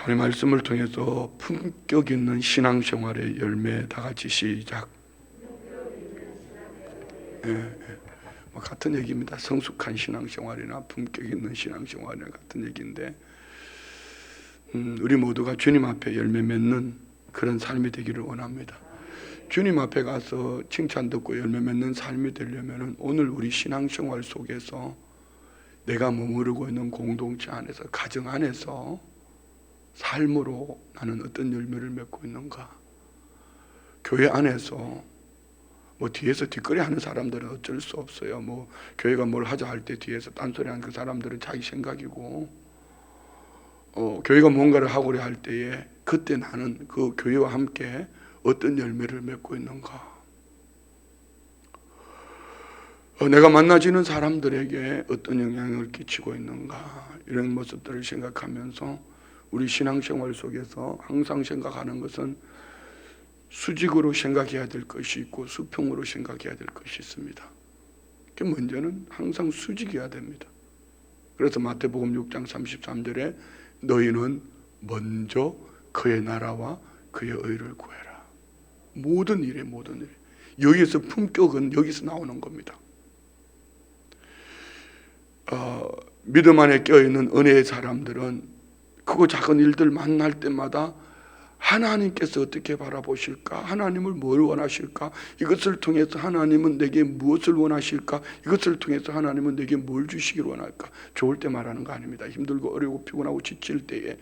오늘 말씀을 통해서 품격 있는 신앙생활의 열매, 다 같이 시작. 같은 얘기입니다. 성숙한 신앙생활이나 품격 있는 신앙생활이나 같은 얘기인데, 우리 모두가 주님 앞에 열매 맺는 그런 삶이 되기를 원합니다. 주님 앞에 가서 칭찬 듣고 열매 맺는 삶이 되려면 오늘 우리 신앙생활 속에서 내가 머무르고 있는 공동체 안에서, 가정 안에서 삶으로 나는 어떤 열매를 맺고 있는가? 교회 안에서 뒤에서 뒷거리 하는 사람들은 어쩔 수 없어요. 교회가 뭘 하자 할 때 뒤에서 딴소리 하는 그 사람들은 자기 생각이고, 교회가 뭔가를 하고자 할 때에 그때 나는 그 교회와 함께 어떤 열매를 맺고 있는가? 내가 만나지는 사람들에게 어떤 영향을 끼치고 있는가? 이런 모습들을 생각하면서 우리 신앙생활 속에서 항상 생각하는 것은 수직으로 생각해야 될 것이 있고 수평으로 생각해야 될 것이 있습니다. 먼저는 항상 수직이어야 됩니다. 그래서 마태복음 6장 33절에 너희는 먼저 그의 나라와 그의 의를 구해라. 모든 일에. 여기에서 품격은 여기서 나오는 겁니다. 믿음 안에 껴있는 은혜의 사람들은 크고 작은 일들 만날 때마다 하나님께서 어떻게 바라보실까? 하나님을 뭘 원하실까? 이것을 통해서 하나님은 내게 무엇을 원하실까? 이것을 통해서 하나님은 내게 뭘 주시길 원할까? 좋을 때 말하는 거 아닙니다. 힘들고 어려우고 피곤하고 지칠 때에,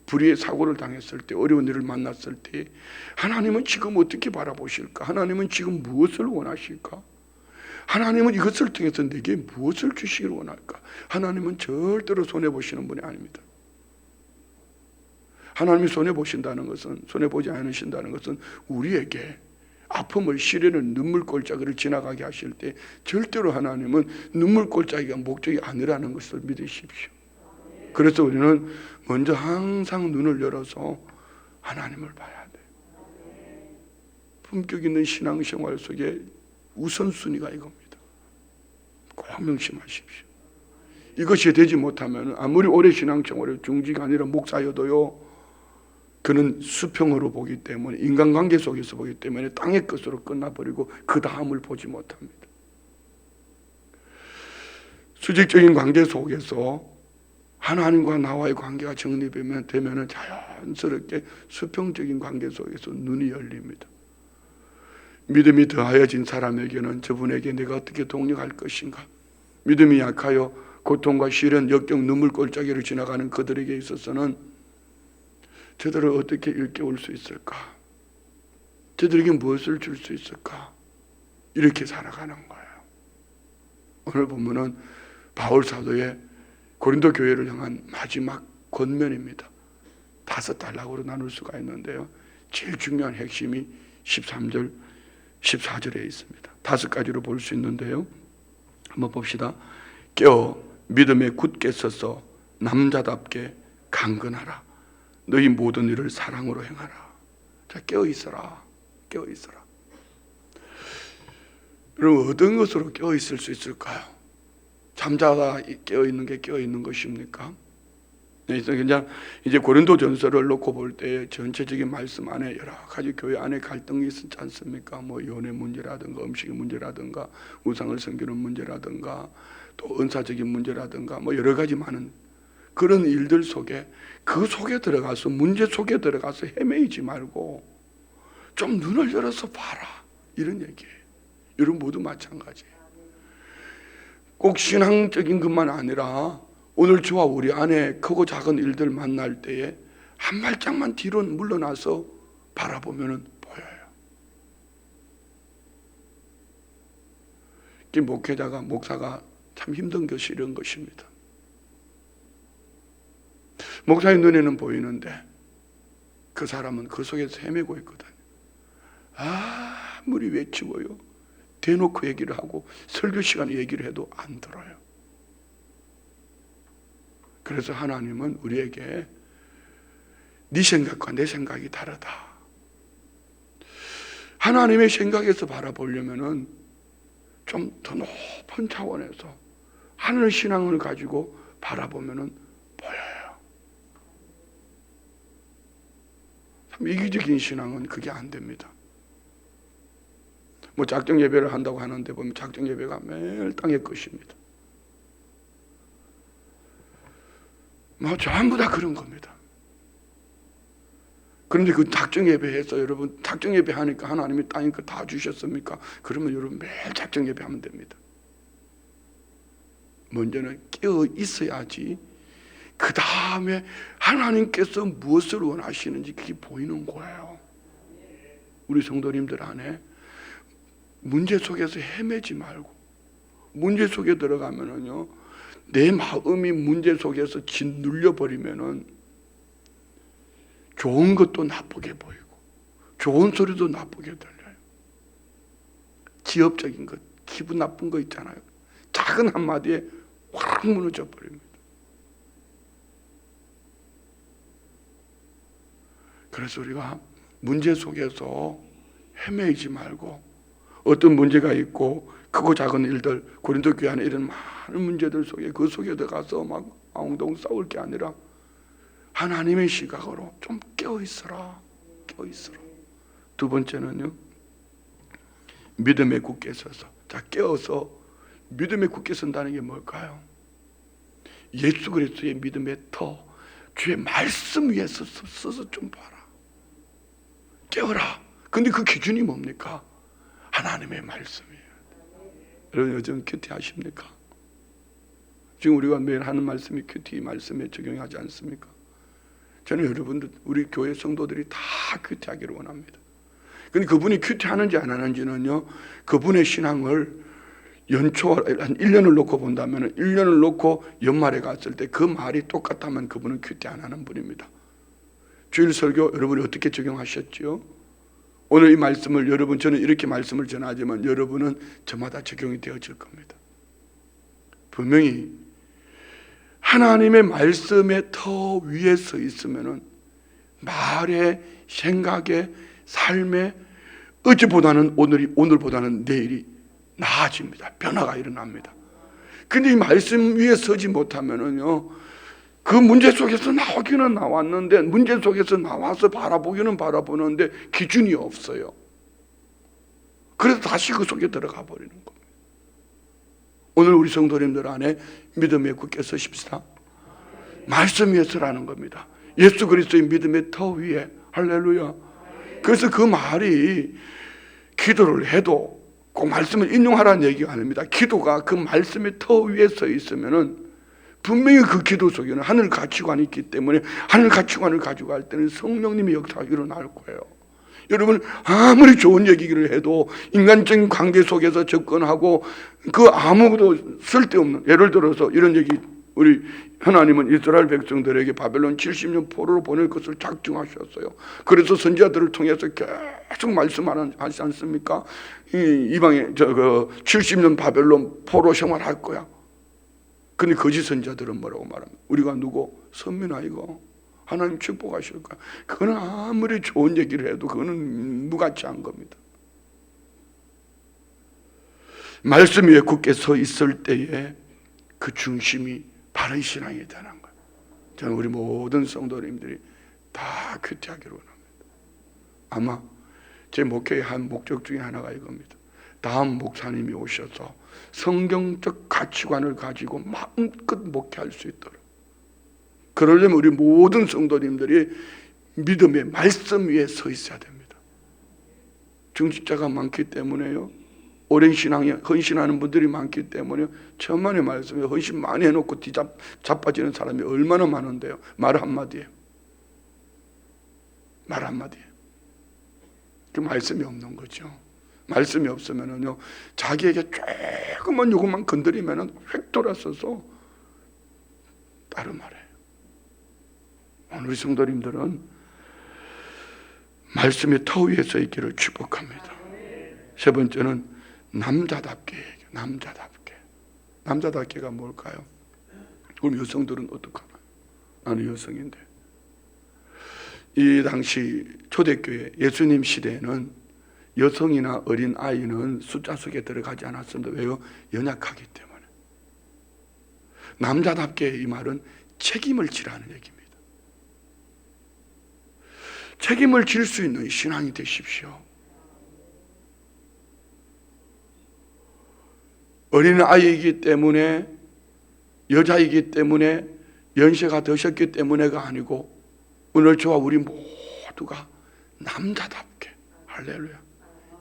불의의 사고를 당했을 때, 어려운 일을 만났을 때 하나님은 지금 어떻게 바라보실까? 하나님은 지금 무엇을 원하실까? 하나님은 이것을 통해서 내게 무엇을 주시길 원할까? 하나님은 절대로 손해보시는 분이 아닙니다. 하나님이 손해보신다는 것은, 손해보지 않으신다는 것은 우리에게 아픔을, 시련을, 눈물골짜기를 지나가게 하실 때 절대로 하나님은 눈물골짜기가 목적이 아니라는 것을 믿으십시오. 그래서 우리는 먼저 항상 눈을 열어서 하나님을 봐야 돼요. 품격 있는 신앙생활 속에 우선순위가 이겁니다. 꼭 명심하십시오. 이것이 되지 못하면 아무리 오래 신앙생활을 중지가 아니라 목사여도요, 그는 수평으로 보기 때문에, 인간관계 속에서 보기 때문에 땅의 것으로 끝나버리고 그 다음을 보지 못합니다. 수직적인 관계 속에서 하나님과 나와의 관계가 정립되면 자연스럽게 수평적인 관계 속에서 눈이 열립니다. 믿음이 더하여진 사람에게는 저분에게 내가 어떻게 동력할 것인가? 믿음이 약하여 고통과 시련, 역경, 눈물골짜기를 지나가는 그들에게 있어서는 저들을 어떻게 일깨울 수 있을까? 저들에게 무엇을 줄 수 있을까? 이렇게 살아가는 거예요. 오늘 본문은 바울 사도의 고린도 교회를 향한 마지막 권면입니다. 5단락으로 나눌 수가 있는데요, 제일 중요한 핵심이 13절, 14절에 있습니다. 5가지로 볼 수 있는데요, 한번 봅시다. 깨어 믿음에 굳게 서서 남자답게 강건하라. 너희 모든 일을 사랑으로 행하라. 자, 깨어있어라. 깨어있어라. 여러분, 어떤 것으로 깨어있을 수 있을까요? 잠자다 깨어있는 게 깨어있는 것입니까? 그냥 이제 고린도 전서를 놓고 볼 때 전체적인 말씀 안에 여러 가지 교회 안에 갈등이 있지 않습니까? 연애 문제라든가 음식의 문제라든가 우상을 섬기는 문제라든가 또 은사적인 문제라든가 여러 가지 많은 그런 일들 속에, 그 속에 들어가서, 문제 속에 들어가서 헤매이지 말고 좀 눈을 열어서 봐라, 이런 얘기예요. 여러분 모두 마찬가지예요. 꼭 신앙적인 것만 아니라 오늘 저와 우리 안에 크고 작은 일들 만날 때에 한 발짝만 뒤로 물러나서 바라보면 보여요. 목회자가, 목사가 참 힘든 것이 이런 것입니다. 목사의 눈에는 보이는데 그 사람은 그 속에서 헤매고 있거든요. 아무리 외치고요, 대놓고 얘기를 하고 설교 시간에 얘기를 해도 안 들어요. 그래서 하나님은 우리에게 네 생각과 내 생각이 다르다. 하나님의 생각에서 바라보려면 좀 더 높은 차원에서 하늘 신앙을 가지고 바라보면 보여요. 참 이기적인 신앙은 그게 안 됩니다. 뭐 작정 예배를 한다고 하는데 보면 작정 예배가 매일 땅의 것입니다. 뭐 전부 다 그런 겁니다. 그런데 그 작정 예배해서 여러분 작정 예배 하니까 하나님이 땅의 것 다 주셨습니까? 그러면 여러분 매일 작정 예배 하면 됩니다. 먼저는 깨어 있어야지 그 다음에 하나님께서 무엇을 원하시는지 그게 보이는 거예요. 우리 성도님들 안에 문제 속에서 헤매지 말고, 문제 속에 들어가면은요 내 마음이 문제 속에서 짓눌려 버리면은 좋은 것도 나쁘게 보이고 좋은 소리도 나쁘게 들려요. 지엽적인 것, 기분 나쁜 거 있잖아요. 작은 한마디에 확 무너져 버립니다. 그래서 우리가 문제 속에서 헤매이지 말고, 어떤 문제가 있고 크고 작은 일들, 고린도 교회 안에 이런 많은 문제들 속에 그 속에 들어가서 막 엉덩 싸울 게 아니라 하나님의 시각으로 좀 깨어있어라. 깨어있어라. 두 번째는요, 믿음에 굳게 서서. 자, 깨어서 믿음에 굳게 선다는 게 뭘까요? 예수 그리스도의 믿음의 터, 주의 말씀 위에 서서 좀 봐라. 깨어라. 근데 그 기준이 뭡니까? 하나님의 말씀이에요. 여러분 요즘 큐티 하십니까? 지금 우리가 매일 하는 말씀이 큐티 말씀에 적용하지 않습니까? 저는 여러분들, 우리 교회 성도들이 다 큐티하기를 원합니다. 근데 그분이 큐티하는지 안 하는지는요, 그분의 신앙을 연초 한 1년을 놓고 본다면 1년을 놓고 연말에 갔을 때 그 말이 똑같다면 그분은 큐티 안 하는 분입니다. 주일 설교 여러분이 어떻게 적용하셨지요? 오늘 이 말씀을 여러분, 저는 이렇게 말씀을 전하지만 여러분은 저마다 적용이 되어질 겁니다. 분명히 하나님의 말씀의 터 위에 서 있으면은 말에, 생각에, 삶에 어제보다는 오늘보다는 내일이 나아집니다. 변화가 일어납니다. 근데 이 말씀 위에 서지 못하면은요, 그 문제 속에서 나오기는 나왔는데, 문제 속에서 나와서 바라보기는 바라보는데 기준이 없어요. 그래서 다시 그 속에 들어가 버리는 겁니다. 오늘 우리 성도님들 안에 믿음에 굳게 서십시다. 말씀 위에 서라는 겁니다. 예수 그리스도의 믿음의 터 위에. 할렐루야. 그래서 그 말이 기도를 해도 꼭 말씀을 인용하라는 얘기가 아닙니다. 기도가 그 말씀의 터 위에 서 있으면은 분명히 그 기도 속에는 하늘 가치관이 있기 때문에 하늘 가치관을 가지고 갈 때는 성령님의 역사가 일어날 거예요. 여러분 아무리 좋은 얘기를 해도 인간적인 관계 속에서 접근하고 그 아무것도 쓸데없는, 예를 들어서 이런 얘기, 우리 하나님은 이스라엘 백성들에게 바벨론 70년 포로로 보낼 것을 작정하셨어요. 그래서 선지자들을 통해서 계속 말씀하지 않습니까? 이방에 70년 바벨론 포로 생활할 거야. 근데 거짓 선지자들은 뭐라고 말합니까? 우리가 누구? 선민아 이거 하나님 축복하실 거야. 그거는 아무리 좋은 얘기를 해도 그거는 무가치 한 겁니다. 말씀 위에 굳게 서 있을 때에 그 중심이 바른 신앙이 되는 거예요. 저는 우리 모든 성도님들이 다 큐티하기를 원합니다. 아마 제 목회의 한 목적 중에 하나가 이겁니다. 다음 목사님이 오셔서 성경적 가치관을 가지고 마음껏 목회할 수 있도록, 그러려면 우리 모든 성도님들이 믿음의 말씀 위에 서 있어야 됩니다. 중직자가 많기 때문에요, 오랜 신앙에 헌신하는 분들이 많기 때문에 천만의 말씀에 헌신 많이 해놓고 자빠지는 사람이 얼마나 많은데요. 말 한마디에 그 말씀이 없는 거죠. 말씀이 없으면은요, 자기에게 조금만 요것만 건드리면은 휙 돌아서서 다른 말해요. 오늘 우리 성도님들은 말씀의 터 위에 서 있기를 축복합니다. 세 번째는 남자답게 얘기해요. 남자답게가 뭘까요? 그럼 여성들은 어떡하나요? 나는 여성인데. 이 당시 초대교회 예수님 시대에는 여성이나 어린 아이는 숫자 속에 들어가지 않았습니다. 왜요? 연약하기 때문에. 남자답게 이 말은 책임을 지라는 얘기입니다. 책임을 질 수 있는 신앙이 되십시오. 어린 아이이기 때문에, 여자이기 때문에, 연세가 드셨기 때문에가 아니고 오늘 저와 우리 모두가 남자답게, 할렐루야,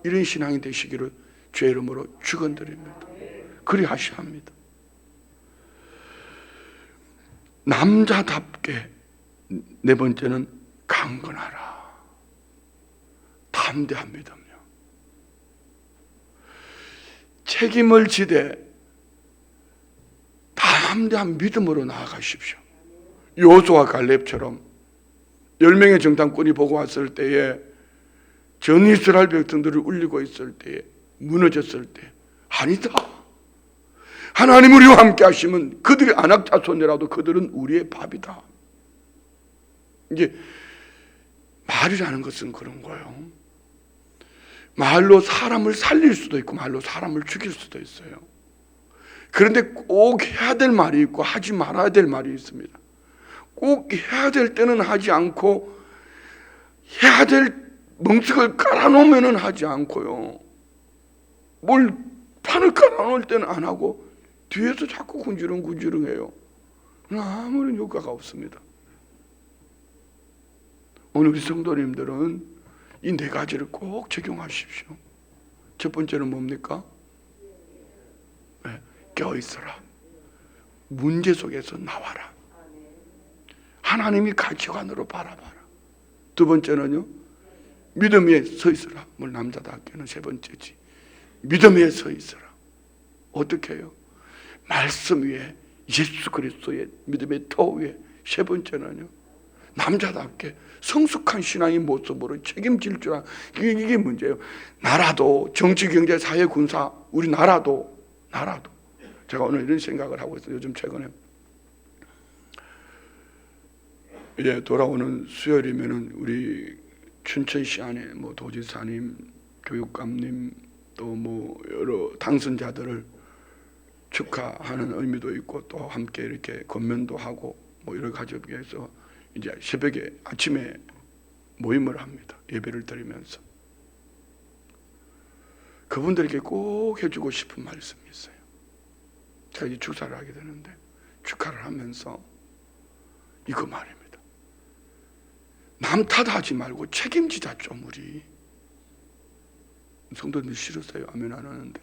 이런 신앙이 되시기를 주의 이름으로 축원드립니다. 그리하셔야 합니다. 남자답게. 네 번째는 강건하라. 담대한 믿음요. 책임을 지되 담대한 믿음으로 나아가십시오. 여호수아와 갈렙처럼 10명의 정탐꾼이 보고 왔을 때에, 전 이스라엘 백성들을 울리고 있을 때에, 무너졌을 때, 아니다, 하나님 우리와 함께 하시면 그들이 아낙 자손이라도 그들은 우리의 밥이다. 이게 말이라는 것은 그런 거예요. 말로 사람을 살릴 수도 있고 말로 사람을 죽일 수도 있어요. 그런데 꼭 해야 될 말이 있고 하지 말아야 될 말이 있습니다. 꼭 해야 될 때는 하지 않고, 해야 될 멍석을 깔아놓으면 하지 않고요, 뭘 판을 깔아놓을 때는 안 하고 뒤에서 자꾸 군주릉군주릉해요. 아무런 효과가 없습니다. 오늘 우리 성도님들은 이 네 가지를 꼭 적용하십시오. 첫 번째는 뭡니까? 네, 깨어있어라. 문제 속에서 나와라. 하나님이 가치관으로 바라봐라. 두 번째는요, 믿음 위에 서 있어라. 뭘 남자답게는 세 번째지. 믿음 위에 서 있어라. 어떻게 해요? 말씀 위에, 예수 그리스도의 믿음의 터 위에. 세 번째는요, 남자답게 성숙한 신앙의 모습으로 책임질 줄 아는, 이게 문제예요. 나라도, 정치, 경제, 사회, 군사, 우리 나라도 제가 오늘 이런 생각을 하고 있어요. 요즘 최근에 이제 돌아오는 수요일이면은 우리 춘천시 안에 뭐 도지사님, 교육감님, 또 뭐 여러 당선자들을 축하하는 의미도 있고, 또 함께 이렇게 건면도 하고 뭐 여러 가지 위해서 이제 새벽에 아침에 모임을 합니다. 예배를 드리면서 그분들에게 꼭 해주고 싶은 말씀이 있어요. 제가 이제 축사를 하게 되는데 축하를 하면서 이거 말입니다. 남 탓하지 말고 책임지자 좀. 우리 성도님들 싫으세요? 아멘 안 하는데.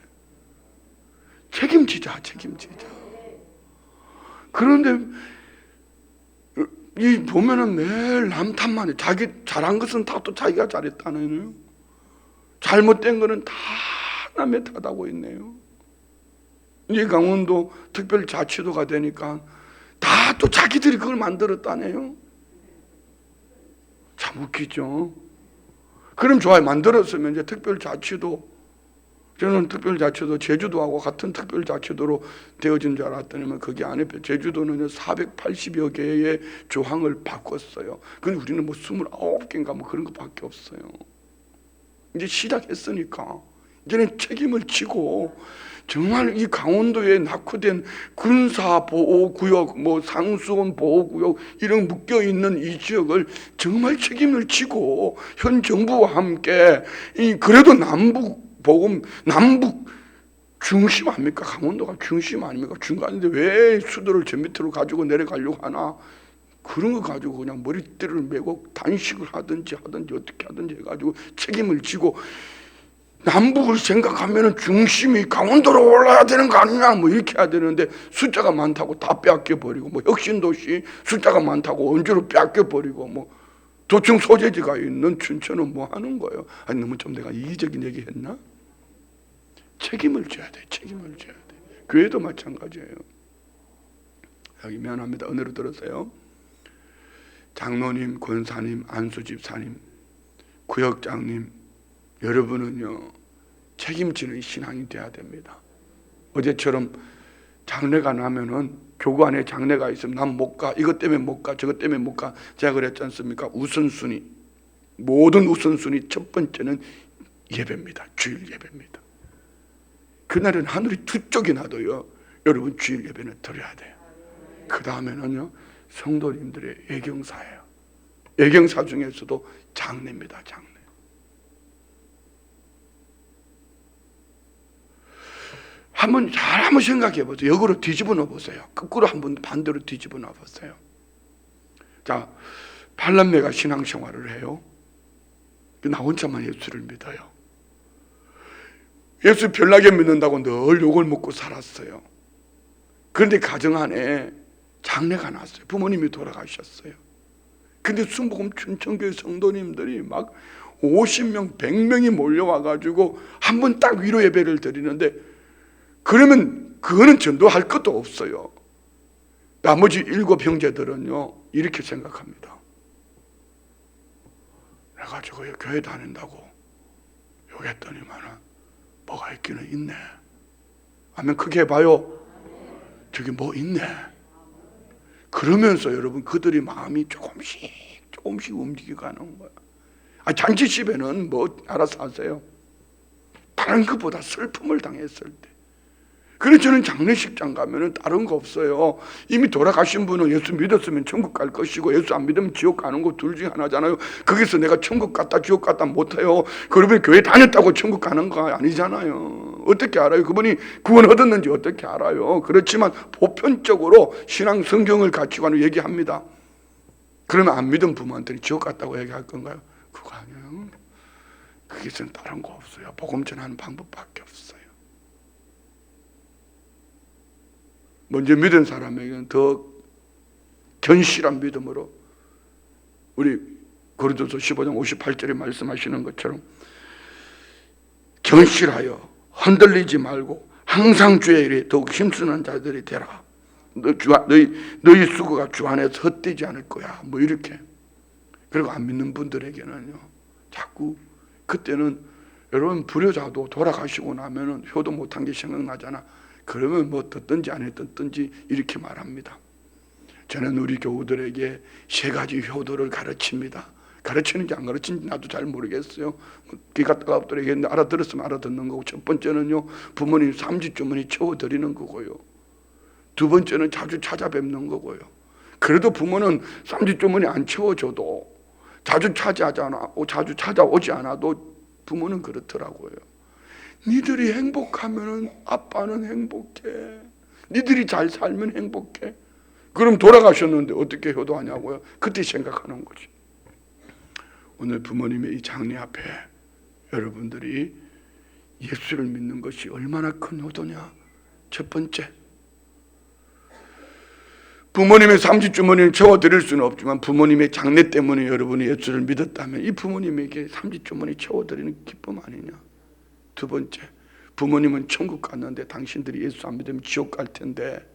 책임지자. 그런데 이 보면은 매일 남 탓만 해. 자기 잘한 것은 다 또 자기가 잘했다는, 잘못된 거는 다 남의 탓하고 있네요. 이제 강원도 특별자치도가 되니까 다 또 자기들이 그걸 만들었다네요. 참 웃기죠. 그럼 좋아요. 만들었으면 이제 특별자치도, 저는 특별자치도 제주도하고 같은 특별자치도로 되어진 줄 알았더니만 그게 안에 제주도는 480여 개의 조항을 바꿨어요. 근데 우리는 뭐 29개인가 뭐 그런 것밖에 없어요. 이제 시작했으니까 이제는 책임을 지고, 정말 이 강원도에 낙후된 군사보호구역, 뭐 상수원 보호구역 이런 묶여있는 이 지역을 정말 책임을 지고 현 정부와 함께, 그래도 남북 중심 아닙니까? 강원도가 중심 아닙니까? 중간인데 왜 수도를 저 밑으로 가지고 내려가려고 하나? 그런 거 가지고 그냥 머리띠를 메고 단식을 하든지 어떻게 하든지 해가지고 책임을 지고, 남북을 생각하면 중심이 강원도로 올라야 되는 거 아니냐, 뭐 이렇게 해야 되는데 숫자가 많다고 다 빼앗겨버리고, 뭐 혁신도시 숫자가 많다고 원주로 빼앗겨버리고, 뭐 도청 소재지가 있는 춘천은 뭐 하는 거예요? 아니, 너무 좀 내가 이기적인 얘기 했나? 책임을 져야 돼. 교회도 마찬가지예요. 여기 미안합니다. 은혜로 들었어요. 장로님, 권사님, 안수집사님, 구역장님, 여러분은요, 책임지는 신앙이 돼야 됩니다. 어제처럼 장례가 나면은, 교구 안에 장례가 있으면 난 못 가, 이것 때문에 못 가, 저것 때문에 못 가. 제가 그랬지 않습니까? 우선순위, 모든 우선순위 첫 번째는 예배입니다. 주일 예배입니다. 그날은 하늘이 두 쪽이 나도요, 여러분 주일 예배는 드려야 돼요. 그 다음에는요, 성도님들의 예경사예요. 예경사 중에서도 장례입니다. 장례. 한번 생각해 보세요. 역으로 뒤집어 놓아 보세요. 거꾸로 한번 반대로 뒤집어 놓아 보세요. 자, 팔남매가 신앙생활을 해요. 나 혼자만 예수를 믿어요. 예수 별나게 믿는다고 늘 욕을 먹고 살았어요. 그런데 가정 안에 장례가 났어요. 부모님이 돌아가셨어요. 근데 순복음 춘천교회 성도님들이 막 50명, 100명이 몰려와가지고 한 번 딱 위로 예배를 드리는데, 그러면 그거는 전도할 것도 없어요. 나머지 7 형제들은요 이렇게 생각합니다. 내가 저거 교회 다닌다고 욕했더니만은 뭐가 있기는 있네. 아멘. 크게 해봐요. 저기 뭐 있네. 그러면서 여러분 그들의 마음이 조금씩 움직여가는 거야. 잔치집에는 뭐 알아서 하세요. 다른 것보다 슬픔을 당했을 때. 그래서 저는 장례식장 가면은 다른 거 없어요. 이미 돌아가신 분은 예수 믿었으면 천국 갈 것이고, 예수 안 믿으면 지옥 가는 거 둘 중에 하나잖아요. 거기서 내가 천국 갔다 지옥 갔다 못해요. 그러면 교회 다녔다고 천국 가는 거 아니잖아요. 어떻게 알아요? 그분이 구원 얻었는지 어떻게 알아요? 그렇지만 보편적으로 신앙 성경을 가치관을 얘기합니다. 그러면 안 믿은 부모한테는 지옥 갔다고 얘기할 건가요? 그거 아니에요. 거기서는 다른 거 없어요. 복음 전하는 방법밖에 없어요. 먼저 믿은 사람에게는 더 견실한 믿음으로, 우리 고린도서 15장 58절에 말씀하시는 것처럼 견실하여 흔들리지 말고 항상 주의 일에 더욱 힘쓰는 자들이 되라. 너희 수고가 주 안에서 헛되지 않을 거야. 뭐 이렇게. 그리고 안 믿는 분들에게는요, 자꾸 그때는 여러분 불효자도 돌아가시고 나면은 효도 못한 게 생각나잖아. 그러면 뭐 듣든지 안 듣든지 이렇게 말합니다. 저는 우리 교우들에게 3가지 효도를 가르칩니다. 가르치는지 안 가르치는지 나도 잘 모르겠어요. 귀가 따갑더라고 했는데 알아들었으면 알아듣는 거고, 첫 번째는요, 부모님 삼지주머니 채워드리는 거고요. 2번째는 자주 찾아뵙는 거고요. 그래도 부모는 삼지주머니 안 채워줘도 자주 찾아오지 않아도 부모는 그렇더라고요. 니들이 행복하면 아빠는 행복해. 니들이 잘 살면 행복해. 그럼 돌아가셨는데 어떻게 효도하냐고요? 그때 생각하는 거지. 오늘 부모님의 이 장례 앞에 여러분들이 예수를 믿는 것이 얼마나 큰 효도냐. 첫 번째, 부모님의 삼지주머니를 채워드릴 수는 없지만 부모님의 장례 때문에 여러분이 예수를 믿었다면 이 부모님에게 삼지주머니 채워드리는 기쁨 아니냐. 2번째, 부모님은 천국 갔는데 당신들이 예수 안 믿으면 지옥 갈 텐데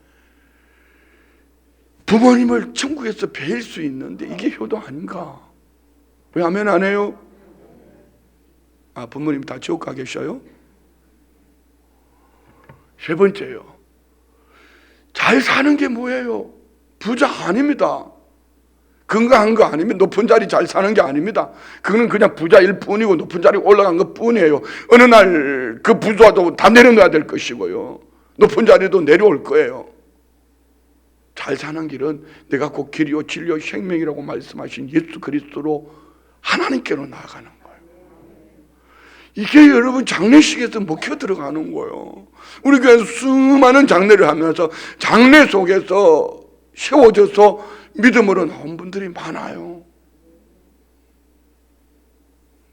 부모님을 천국에서 뵐 수 있는데 이게 효도 아닌가? 왜 아멘 안 해요? 부모님 다 지옥 가 계셔요? 3번째요, 잘 사는 게 뭐예요? 부자 아닙니다. 건강한 거 아니면 높은 자리 잘 사는 게 아닙니다. 그거는 그냥 부자일 뿐이고 높은 자리 올라간 것 뿐이에요. 어느 날 그 부자도 다 내려놔야 될 것이고요, 높은 자리도 내려올 거예요. 잘 사는 길은 내가 곧 길이요 진리요 생명이라고 말씀하신 예수 그리스도로 하나님께로 나아가는 거예요. 이게 여러분 장례식에서 먹혀 들어가는 거예요. 우리 교회에서 수많은 장례를 하면서 장례 속에서 세워져서 믿음으로 나온 분들이 많아요.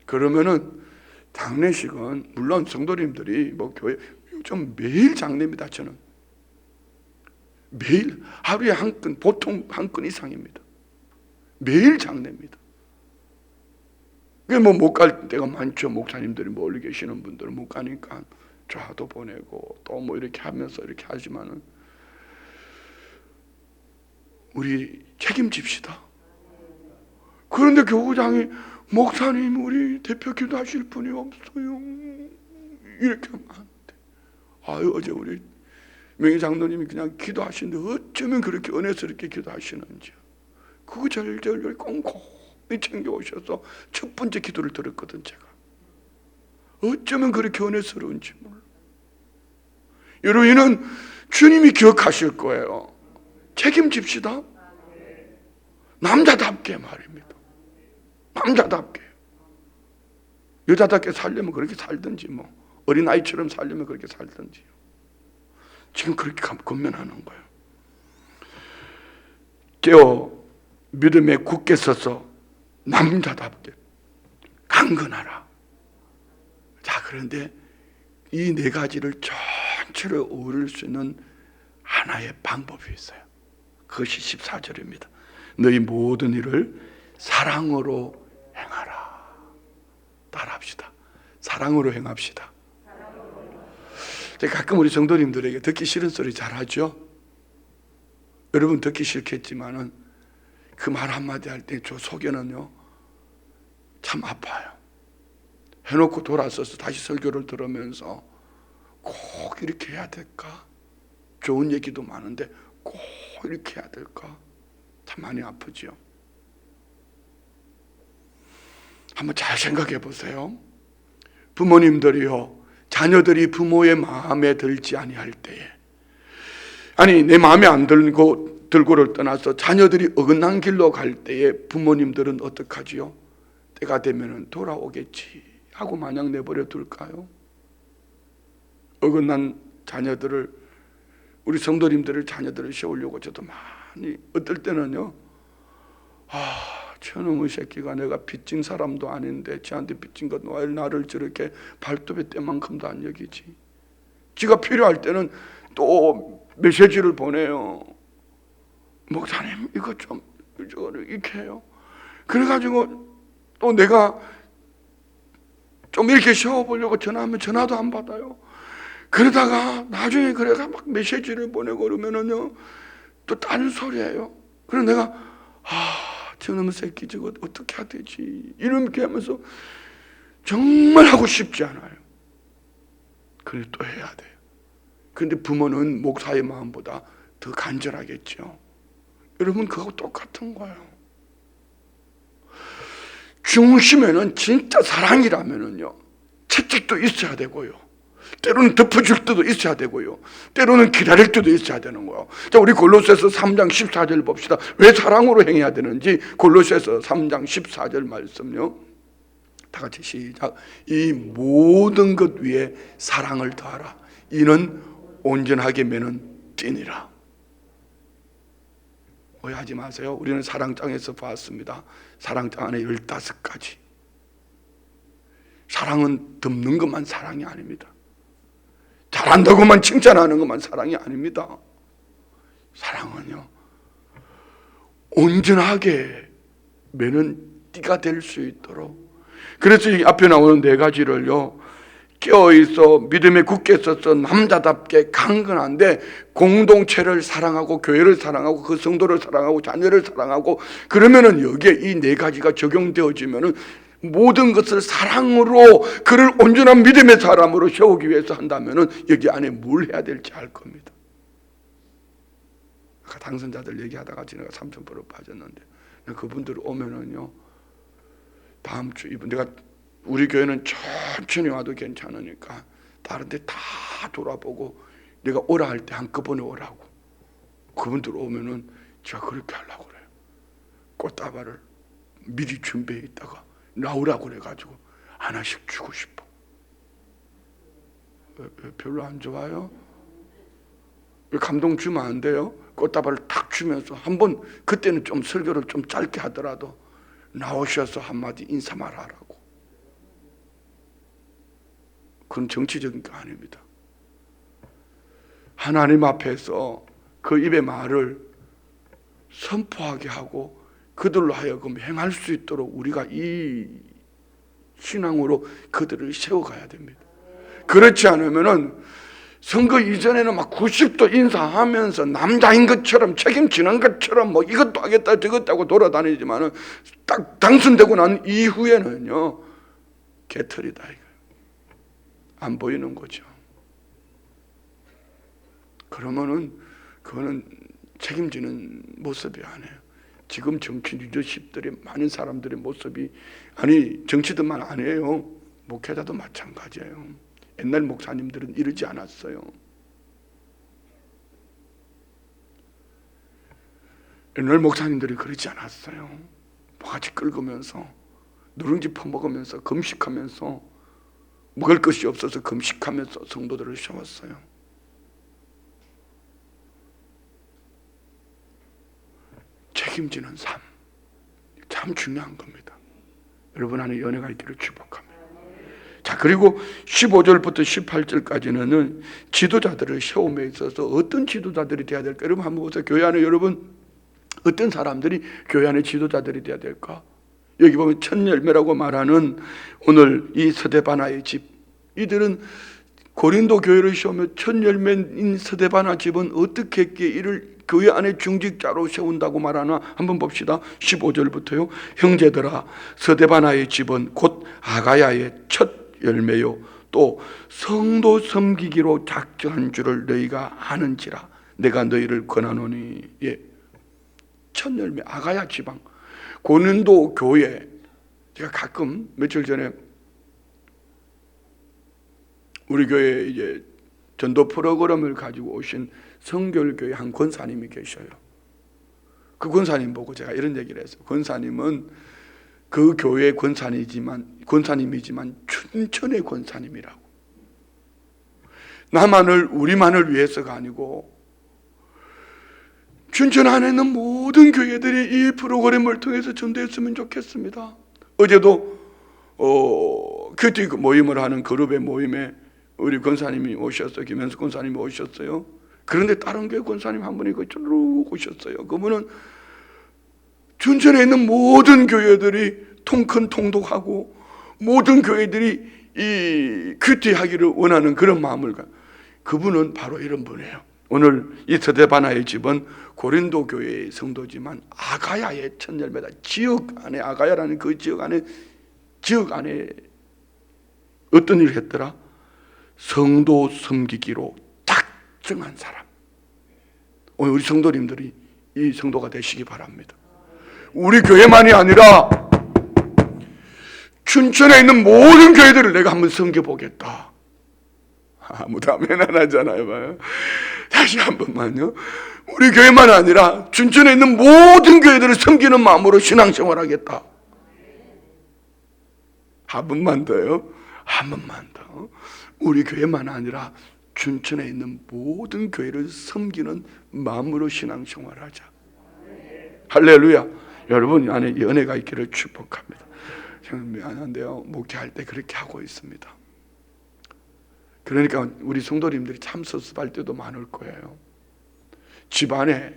그러면은 장례식은 물론 성도님들이 뭐 교회 요즘 매일 장례입니다. 저는 매일 하루에 한 건, 보통 한 건 이상입니다. 매일 장례입니다. 그게 뭐 못 갈 때가 많죠. 목사님들이 멀리 계시는 분들은 못 가니까 좌도 보내고 또 뭐 이렇게 하면서 이렇게 하지만은 우리 책임집시다. 그런데 교구장이 목사님 우리 대표 기도하실 분이 없어요. 이렇게 하면 안 돼. 어제 우리 명예 장로님이 그냥 기도하시는데 어쩌면 그렇게 은혜스럽게 기도하시는지. 그거 절절절 꼼꼼히 챙겨오셔서 첫 번째 기도를 들었거든 제가. 어쩌면 그렇게 은혜스러운지 몰라. 여러분 이는 주님이 기억하실 거예요. 책임집시다. 남자답게 말입니다. 남자답게, 여자답게 살려면 그렇게 살든지, 뭐 어린아이처럼 살려면 그렇게 살든지. 지금 그렇게 권면하는 거예요. 깨어 믿음에 굳게 서서 남자답게 강건하라. 자, 그런데 이 네 가지를 전체를 어울릴 수 있는 하나의 방법이 있어요. 그것이 14절입니다. 너희 모든 일을 사랑으로 행하라. 따라합시다. 사랑으로 행합시다. 가끔 우리 성도님들에게 듣기 싫은 소리 잘하죠? 여러분 듣기 싫겠지만은 그 말 한마디 할 때 저 속에는요 참 아파요. 해놓고 돌아서서 다시 설교를 들으면서 꼭 이렇게 해야 될까? 좋은 얘기도 많은데 꼭 이렇게 해야 될까? 참 많이 아프죠. 한번 잘 생각해 보세요. 부모님들이요, 자녀들이 부모의 마음에 들지 아니할 때에, 아니 내 마음에 안 들고를 떠나서 자녀들이 어긋난 길로 갈 때에 부모님들은 어떡하지요? 때가 되면 돌아오겠지 하고 마냥 내버려 둘까요? 어긋난 자녀들을, 우리 성도님들을 자녀들을 세우려고 저도 많이, 어떨 때는요, 저놈의 새끼가 내가 빚진 사람도 아닌데 쟤한테 빚진 것 왜 나를 저렇게 발톱의 때만큼도 안 여기지? 지가 필요할 때는 또 메시지를 보내요. 목사님 이거 좀 이렇게 해요. 그래가지고 또 내가 좀 이렇게 세워보려고 전화하면 전화도 안 받아요. 그러다가 나중에 그래가 막 메시지를 보내고 그러면은요 또 다른 소리예요. 그래서 내가 저놈의 새끼 저거 어떻게 해야 되지? 이렇게 하면서 정말 하고 싶지 않아요. 그래 또 해야 돼요. 그런데 부모는 목사의 마음보다 더 간절하겠죠. 여러분 그거 똑같은 거예요. 중심에는 진짜 사랑이라면은요 채찍도 있어야 되고요, 때로는 덮어줄 때도 있어야 되고요, 때로는 기다릴 때도 있어야 되는 거예요. 자, 우리 골로새서 3장 14절 봅시다. 왜 사랑으로 행해야 되는지 골로새서 3장 14절 말씀요. 다 같이 시작. 이 모든 것 위에 사랑을 더하라. 이는 온전하게 매는 띠니라. 오해하지 마세요. 우리는 사랑장에서 봤습니다. 사랑장 안에 15가지. 사랑은 덮는 것만 사랑이 아닙니다. 잘한다고만 칭찬하는 것만 사랑이 아닙니다. 사랑은요 온전하게 매는 띠가 될 수 있도록, 그래서 이 앞에 나오는 네 가지를요 깨어있어 믿음에 굳게 서서 남자답게 강건한데 공동체를 사랑하고 교회를 사랑하고 그 성도를 사랑하고 자녀를 사랑하고, 그러면은 여기에 이 네 가지가 적용되어지면은 모든 것을 사랑으로 그를 온전한 믿음의 사람으로 세우기 위해서 한다면은 여기 안에 뭘 해야 될지 알 겁니다. 아까 당선자들 얘기하다가 지내가 3,000% 빠졌는데 그분들 오면은요 다음 주 이분 내가 우리 교회는 천천히 와도 괜찮으니까 다른 데 다 돌아보고 내가 오라 할 때 한꺼번에 오라고. 그분들 오면은 제가 그렇게 하려고 그래요. 꽃다발을 미리 준비해 있다가 나오라고 그래가지고 하나씩 주고 싶어. 별로 안 좋아요? 왜 감동 주면 안 돼요? 꽃다발을 탁 주면서 한번 그때는 좀 설교를 좀 짧게 하더라도 나오셔서 한마디 인사말 하라고. 그건 정치적인 거 아닙니다. 하나님 앞에서 그 입의 말을 선포하게 하고 그들로 하여금 행할 수 있도록 우리가 이 신앙으로 그들을 세워가야 됩니다. 그렇지 않으면은 선거 이전에는 막 90도 인사하면서 남자인 것처럼 책임지는 것처럼 뭐 이것도 하겠다 저것도 하고 돌아다니지만은 딱 당선되고 난 이후에는요 개털이다 이거 안 보이는 거죠. 그러면은 그거는 책임지는 모습이 아니에요. 지금 정치 리더십들이 많은 사람들의 모습이, 아니 정치들만 아니에요. 목회자도 마찬가지예요. 옛날 목사님들은 이러지 않았어요. 옛날 목사님들이 그러지 않았어요. 뭐같이 긁으면서 누룽지 퍼먹으면서 금식하면서 먹을 것이 없어서 금식하면서 성도들을 세웠어요. 책임지는 삶, 참 중요한 겁니다. 여러분 안에 연애가 있기를 축복합니다. 자, 그리고 15절부터 18절까지는 지도자들을 세움에 있어서 어떤 지도자들이 돼야 될까? 여러분 한번 보세요. 교회 안에 여러분 어떤 사람들이 교회 안에 지도자들이 돼야 될까? 여기 보면 첫 열매라고 말하는 오늘 이 스데바나의 집, 이들은 고린도 교회를 세우며 첫 열매인 스데바나 집은 어떻게 했기에 이를 교회 안에 중직자로 세운다고 말하나 한번 봅시다. 15절부터요. 형제들아, 스데바나의 집은 곧 아가야의 첫 열매요 또 성도 섬기기로 작정한 줄을 너희가 아는지라 내가 너희를 권하노니. 예, 첫 열매 아가야 지방 고린도 교회. 제가 가끔 며칠 전에 우리 교회에 이제 전도 프로그램을 가지고 오신 성결교회 한 권사님이 계셔요. 그 권사님 보고 제가 이런 얘기를 했어요. 권사님은 그 교회의 권사님이지만 춘천의 권사님이라고. 나만을 우리만을 위해서가 아니고 춘천 안에 있는 모든 교회들이 이 프로그램을 통해서 전도했으면 좋겠습니다. 어제도 큐티 모임을 하는 그룹의 모임에 우리 권사님이 오셨어요. 김현수 권사님이 오셨어요. 그런데 다른 교회 권사님 한 분이 쭉 오셨어요. 그분은 춘천에 있는 모든 교회들이 큰 통독하고 모든 교회들이 이 큐티하기를 원하는 그런 마음을 그분은 바로 이런 분이에요. 오늘 이 스데바나의 집은 고린도 교회의 성도지만 아가야의 첫 열매다. 지역 안에 아가야라는 그 지역 안에 어떤 일을 했더라? 성도 섬기기로 작정한 사람. 오늘 우리 성도님들이 이 성도가 되시기 바랍니다. 우리 교회만이 아니라 춘천에 있는 모든 교회들을 내가 한번 섬겨보겠다. 아무도 아멘 안 하잖아요. 봐요. 다시 한 번만요. 우리 교회만 아니라 춘천에 있는 모든 교회들을 섬기는 마음으로 신앙생활하겠다. 한 번만 더요. 한 번만 더. 우리 교회만 아니라 춘천에 있는 모든 교회를 섬기는 마음으로 신앙생활하자. 할렐루야. 여러분 안에 연애가 있기를 축복합니다. 저는 미안한데요, 목회할 때 그렇게 하고 있습니다. 그러니까 우리 성도님들이 참 섭섭할 때도 많을 거예요. 집안에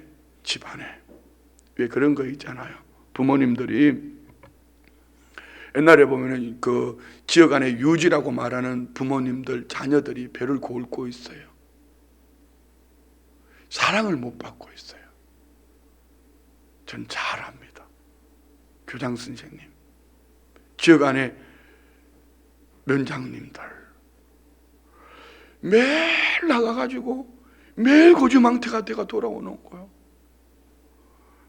왜 그런 거 있잖아요. 부모님들이 옛날에 보면은 그 지역 안에 유지라고 말하는 부모님들 자녀들이 배를 고을고 있어요. 사랑을 못 받고 있어요. 전 잘 압니다. 교장 선생님, 지역 안에 면장님들 매일 나가가지고 매일 고주망태가 돼가 돌아오는 거예요.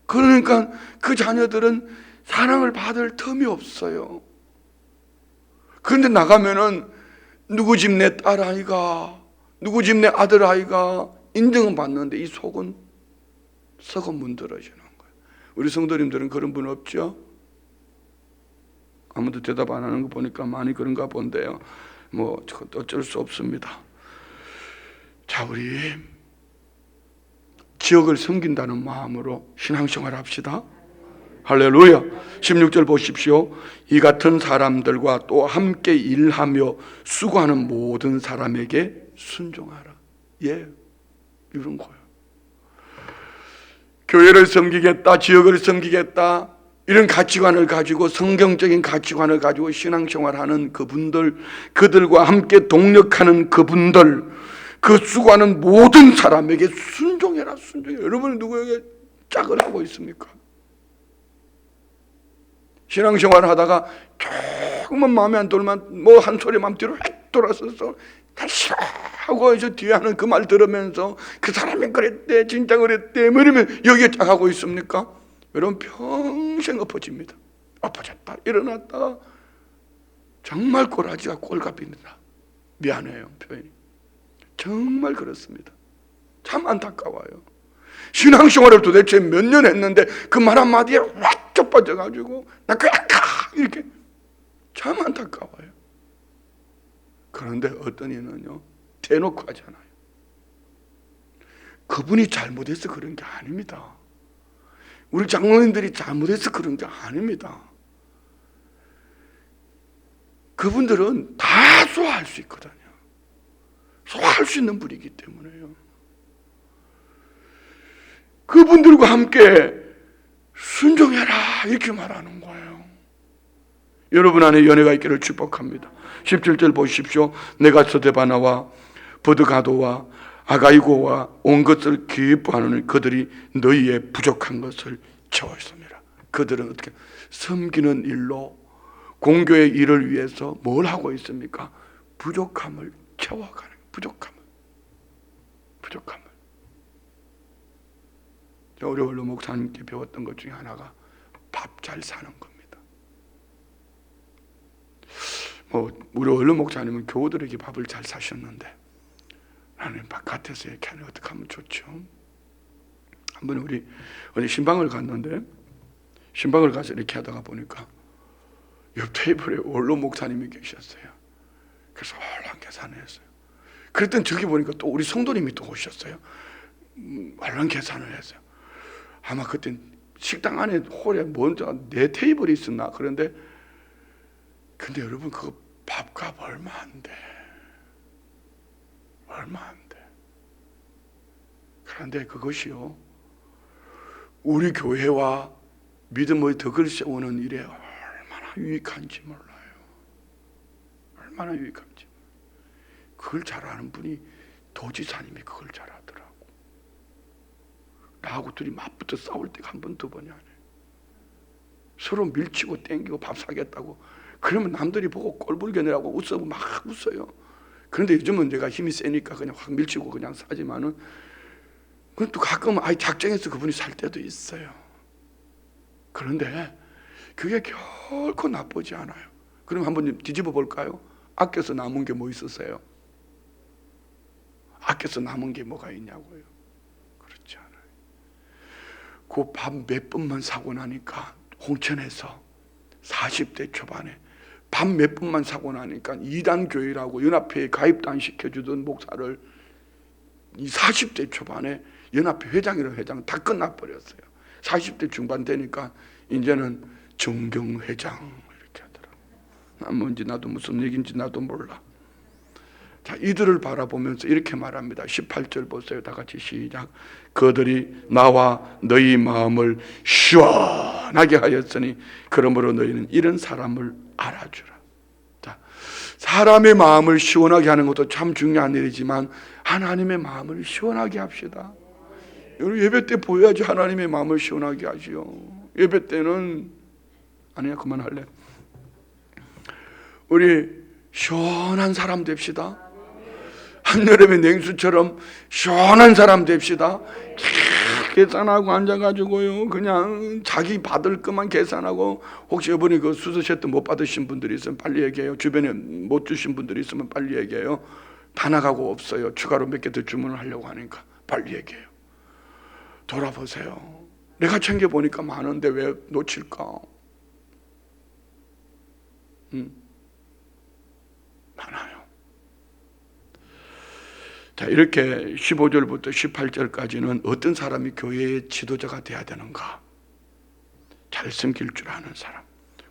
그러니까 그 자녀들은 사랑을 받을 틈이 없어요. 그런데 나가면은 누구 집 내 딸아이가, 누구 집 내 아들아이가 인정은 받는데 이 속은 썩어 문드러지는 거예요. 우리 성도님들은 그런 분 없죠? 아무도 대답 안 하는 거 보니까 많이 그런가 본데요. 뭐 어쩔 수 없습니다. 자, 우리 지역을 섬긴다는 마음으로 신앙생활 합시다. 할렐루야. 16절 보십시오. 이 같은 사람들과 또 함께 일하며 수고하는 모든 사람에게 순종하라. 예, 이런 거예요. 교회를 섬기겠다, 지역을 섬기겠다, 이런 가치관을 가지고 성경적인 가치관을 가지고 신앙생활하는 그분들, 그들과 함께 동력하는 그분들, 그 수고하는 모든 사람에게 순종해라. 순종해. 여러분은 누구에게 짝을 하고 있습니까? 신앙생활을 하다가 조금만 마음에 안 들면 뭐 한 소리 마음 뒤로 휙 돌아서서 다 싫어하고 저 뒤에 하는 그 말 들으면서 그 사람이 그랬대, 진짜 그랬대, 뭐 이러면 여기에 짝하고 있습니까? 여러분 평생 엎어집니다. 엎어졌다 일어났다가 정말 꼬라지가 꼴값입니다. 미안해요, 표현이. 정말 그렇습니다. 참 안타까워요. 신앙생활을 도대체 몇 년 했는데 그 말 한마디에 확 쪄빠져가지고 나 그냥 이렇게 참 안타까워요. 그런데 어떤 이는요, 대놓고 하잖아요. 그분이 잘못해서 그런 게 아닙니다. 우리 장로님들이 잘못해서 그런 게 아닙니다. 그분들은 다 소화할 수 있거든요. 소화할 수 있는 분이기 때문에요. 그분들과 함께 순종해라 이렇게 말하는 거예요. 여러분 안에 연애가 있기를 축복합니다. 17절 보십시오. 내가 스데바나와 버드가도와 아가이고와 온 것을 기뻐하는 그들이 너희의 부족한 것을 채웠습니다. 그들은 어떻게 섬기는 일로 공교의 일을 위해서 뭘 하고 있습니까? 부족함을 채워가는, 부족함을. 우리 원로 목사님께 배웠던 것 중에 하나가 밥 잘 사는 겁니다. 우리 원로 목사님은 교우들에게 밥을 잘 사셨는데 나는 바깥에서 이렇게 하면 어떻게 하면 좋죠? 한번 우리 어디 신방을 갔는데, 신방을 가서 이렇게 하다가 보니까 옆 테이블에 원로 목사님이 계셨어요. 그래서 얼른 계산을 했어요. 그랬더니 저기 보니까 또 우리 성도님이 또 오셨어요. 얼른 계산을 했어요. 아마 그때 식당 안에 홀에 먼저 4테이블이 있었나. 근데 여러분 그거 밥값 얼마 안 돼. 그런데 그것이요, 우리 교회와 믿음의 덕을 세우는 일에 얼마나 유익한지 몰라요. 얼마나 유익한지. 그걸 잘하는 분이 도지사님이 그걸 잘하더라고. 나하고 둘이 맞붙어 싸울 때가 한 번, 두 번이 아니에요. 서로 밀치고 땡기고 밥 사겠다고. 그러면 남들이 보고 꼴불견이라고 웃어고 막 웃어요. 그런데 요즘은 내가 힘이 세니까 그냥 확 밀치고 그냥 사지만은, 그건 또 가끔은 작정해서 그분이 살 때도 있어요. 그런데 그게 결코 나쁘지 않아요. 그럼 한번 뒤집어 볼까요? 아껴서 남은 게 뭐 있었어요? 아껴서 남은 게 뭐가 있냐고요? 그렇지 않아요. 그 밥 몇 번만 사고 나니까 홍천에서 40대 초반에 밥 몇 번만 사고 나니까 이단교회라고 연합회에 가입도 안 시켜주던 목사를 이 40대 초반에 연합회 회장이라는 회장 다 끝나버렸어요. 40대 중반 되니까 이제는 정경회장 이렇게 하더라고요. 뭔지 나도 무슨 얘기인지 나도 몰라. 자, 이들을 바라보면서 이렇게 말합니다. 18절 보세요. 다 같이 시작. 그들이 나와 너희 마음을 시원하게 하였으니 그러므로 너희는 이런 사람을 알아주라. 자, 사람의 마음을 시원하게 하는 것도 참 중요한 일이지만 하나님의 마음을 시원하게 합시다. 여러분 예배 때 보여야지 하나님의 마음을 시원하게 하지요. 예배 때는 아니야 그만할래. 우리 시원한 사람 됩시다. 한여름의 냉수처럼 시원한 사람 됩시다. 계산하고 앉아가지고요, 그냥 자기 받을 것만 계산하고, 혹시 이번에 그 수수세트 못 받으신 분들이 있으면 빨리 얘기해요. 주변에 못 주신 분들이 있으면 빨리 얘기해요. 다 나가고 없어요. 추가로 몇 개 더 주문을 하려고 하니까 빨리 얘기해요. 돌아보세요. 내가 챙겨보니까 많은데 왜 놓칠까? 많아요. 자, 이렇게 15절부터 18절까지는 어떤 사람이 교회의 지도자가 돼야 되는가? 잘 섬길 줄 아는 사람,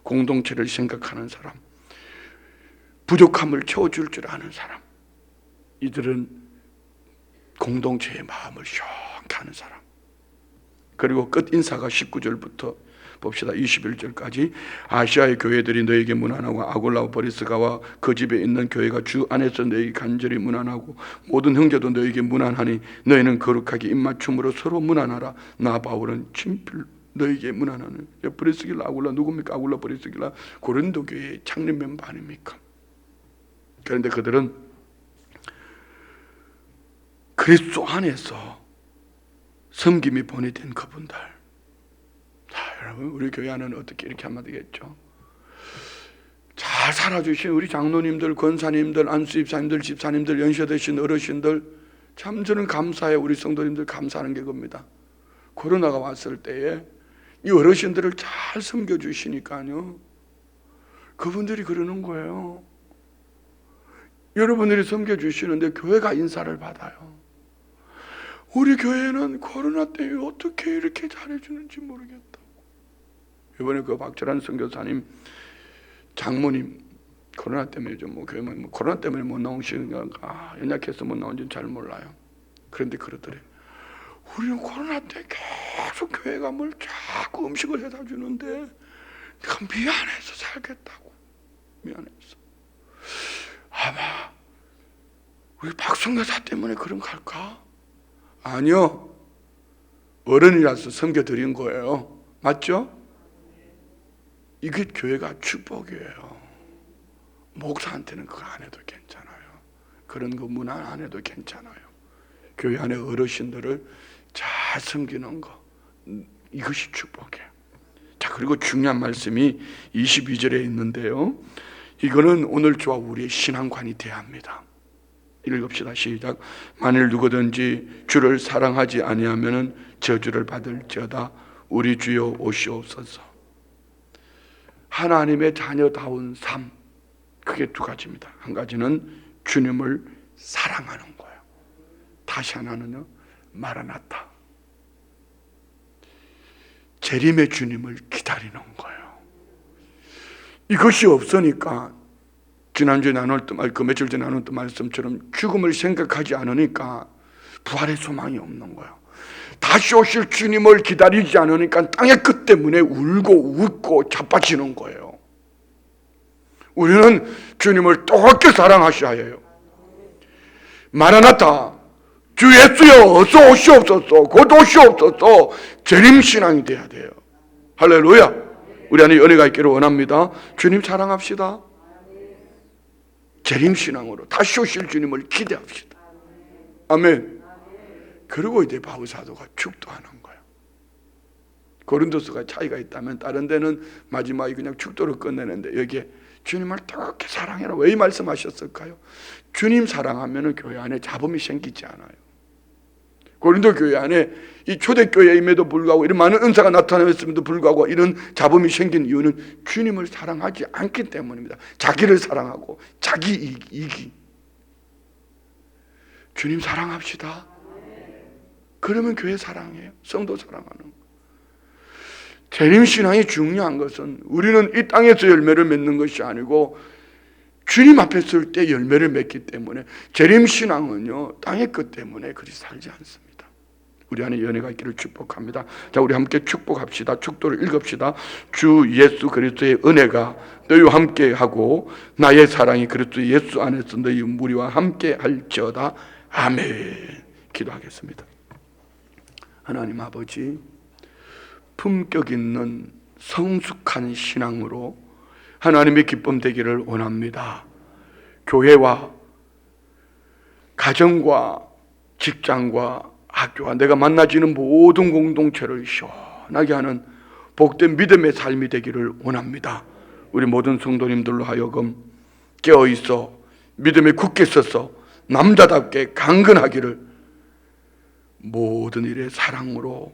공동체를 생각하는 사람, 부족함을 채워줄 줄 아는 사람. 이들은 공동체의 마음을 시원케 하는 사람. 그리고 끝 인사가 19절부터 봅시다. 21절까지. 아시아의 교회들이 너에게 문안하고 아굴라와 보리스가와 그 집에 있는 교회가 주 안에서 너에게 간절히 문안하고 모든 형제도 너에게 문안하니 너희는 거룩하게 입맞춤으로 서로 문안하라. 나 바울은 친필 너에게 문안하는. 보리스길라 아굴라 누굽니까? 아굴라 보리스길라 고린도 교회의 창립 멤버 아닙니까? 그런데 그들은 그리스도 안에서 섬김이 본이된 그분들. 자, 여러분 우리 교회 안에는 어떻게 이렇게 하면 되겠죠? 잘 살아주신 우리 장로님들, 권사님들, 안수집사님들, 집사님들, 연세 드신 어르신들, 참 저는 감사해요. 우리 성도님들 감사하는 게 겁니다. 코로나가 왔을 때에 이 어르신들을 잘 섬겨주시니까요, 그분들이 그러는 거예요. 여러분들이 섬겨주시는데 교회가 인사를 받아요. 우리 교회는 코로나 때문에 어떻게 이렇게 잘해주는지 모르겠다고. 이번에 그 박철환 선교사님 장모님 코로나 때문에 교회만 코로나 때문에 못 나오시는가, 연약해서 못 나온지는 잘 몰라요. 그런데 그러더래. 우리는 코로나 때 계속 교회가 뭘 자꾸 음식을 해다 주는데 내가 미안해서 살겠다고. 미안해서. 아마 우리 박성교사 때문에 그런 걸까? 아니요. 어른이라서 섬겨드린 거예요. 맞죠? 이게 교회가 축복이에요. 목사한테는 그거 안 해도 괜찮아요. 그런 거 문안 안 해도 괜찮아요. 교회 안에 어르신들을 잘 섬기는 거, 이것이 축복이에요. 자, 그리고 중요한 말씀이 22절에 있는데요, 이거는 오늘 저와 우리의 신앙관이 돼야 합니다. 읽읍시다. 시작. 만일 누구든지 주를 사랑하지 아니하면 저주를 받을지어다. 우리 주여 오시옵소서. 하나님의 자녀다운 삶, 그게 두 가지입니다. 한 가지는 주님을 사랑하는 거예요. 다시 하나는요, 마라나타, 재림의 주님을 기다리는 거예요. 이것이 없으니까 지난주에 나눴던 그 며칠 전에 나눴던 말씀처럼 죽음을 생각하지 않으니까 부활의 소망이 없는 거예요. 다시 오실 주님을 기다리지 않으니까 땅의 끝 때문에 울고 웃고 자빠지는 거예요. 우리는 주님을 뜨겁게 사랑하셔야 해요. 마라나타, 주 예수여 어서 오시옵소서, 곧 오시옵소서, 재림신앙이 돼야 돼요. 할렐루야. 우리 안에 은혜가 있기를 원합니다. 주님 사랑합시다. 재림신앙으로 다시 오실 주님을 기대합시다. 아멘. 그리고 이제 바울 사도가 축도하는 거예요. 고린도서가 차이가 있다면 다른 데는 마지막에 그냥 축도로 끝내는데 여기에 주님을 뜨겁게 사랑해라. 왜 이 말씀하셨을까요? 주님 사랑하면 교회 안에 잡음이 생기지 않아요. 고린도 교회 안에 이 초대교회임에도 불구하고 이런 많은 은사가 나타났음에도 불구하고 이런 잡음이 생긴 이유는 주님을 사랑하지 않기 때문입니다. 자기를 사랑하고 자기 이기. 주님 사랑합시다. 그러면 교회 사랑해요. 성도 사랑하는 거. 재림신앙이 중요한 것은 우리는 이 땅에서 열매를 맺는 것이 아니고 주님 앞에 설 때 열매를 맺기 때문에 재림신앙은요, 땅의 것 때문에 그리 살지 않습니다. 우리 안에 연애가 있기를 축복합니다. 자, 우리 함께 축복합시다. 축도를 읽읍시다. 주 예수 그리스도의 은혜가 너희와 함께 하고 나의 사랑이 그리스도 예수 안에서 너희 무리와 함께 할지어다. 아멘. 기도하겠습니다. 하나님 아버지, 품격 있는 성숙한 신앙으로 하나님의 기쁨 되기를 원합니다. 교회와 가정과 직장과 학교와 내가 만나지는 모든 공동체를 시원하게 하는 복된 믿음의 삶이 되기를 원합니다. 우리 모든 성도님들로 하여금 깨어있어 믿음에 굳게 서서 남자답게 강건하기를 모든 일에 사랑으로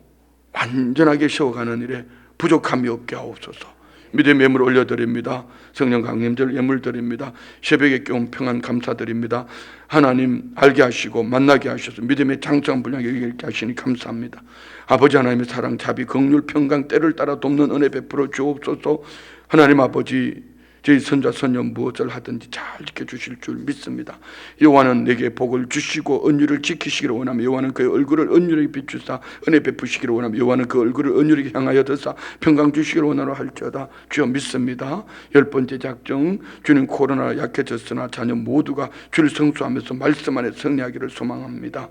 완전하게 세워가는 일에 부족함이 없게 하옵소서. 믿음의 예물 올려드립니다. 성령 강림절 예물 드립니다. 새벽에 깨운 평안 감사드립니다. 하나님 알게 하시고 만나게 하셔서 믿음의 장성한 분량에 이르게 하시니 감사합니다. 아버지 하나님의 사랑, 자비, 긍휼, 평강, 때를 따라 돕는 은혜 베풀어 주옵소서. 하나님 아버지, 저희 선자 선녀 무엇을 하든지 잘 지켜주실 줄 믿습니다. 여호와는 내게 복을 주시고 은유를 지키시기를 원하며 여호와는 그의 얼굴을 은유하게 비추사 은혜 베푸시기를 원하며 여호와는 그 얼굴을 은유하게 향하여 드사 평강 주시기를 원하노 할지어다. 주여 믿습니다. 10번째 작정, 주님 코로나 약해졌으나 자녀 모두가 주를 성수하면서 말씀 안에 승리하기를 소망합니다.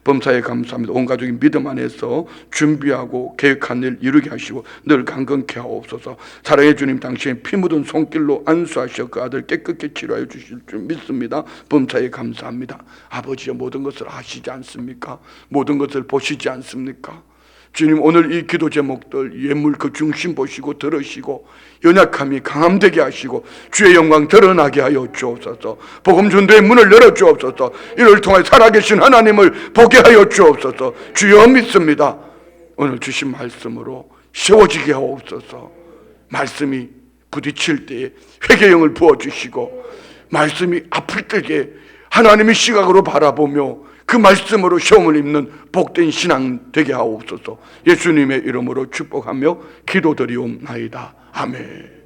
범사에 감사합니다. 온 가족이 믿음 안에서 준비하고 계획한 일 이루게 하시고 늘 강건케 하옵소서. 사랑의 주님, 당신의 피 묻은 손길로 안수하셔 그 아들 깨끗게 치료하여 주실 줄 믿습니다. 범사에 감사합니다. 아버지여, 모든 것을 아시지 않습니까? 모든 것을 보시지 않습니까? 주님, 오늘 이 기도 제목들 예물 그 중심 보시고 들으시고 연약함이 강함되게 하시고 주의 영광 드러나게 하여 주옵소서. 복음 전도의 문을 열어 주옵소서. 이를 통해 살아계신 하나님을 보게 하여 주옵소서. 주여 믿습니다. 오늘 주신 말씀으로 세워지게 하옵소서. 말씀이 부딪힐 때에 회개형을 부어주시고 말씀이 아플 때에 하나님의 시각으로 바라보며 그 말씀으로 시험을 입는 복된 신앙 되게 하옵소서. 예수님의 이름으로 축복하며 기도드리옵나이다. 아멘.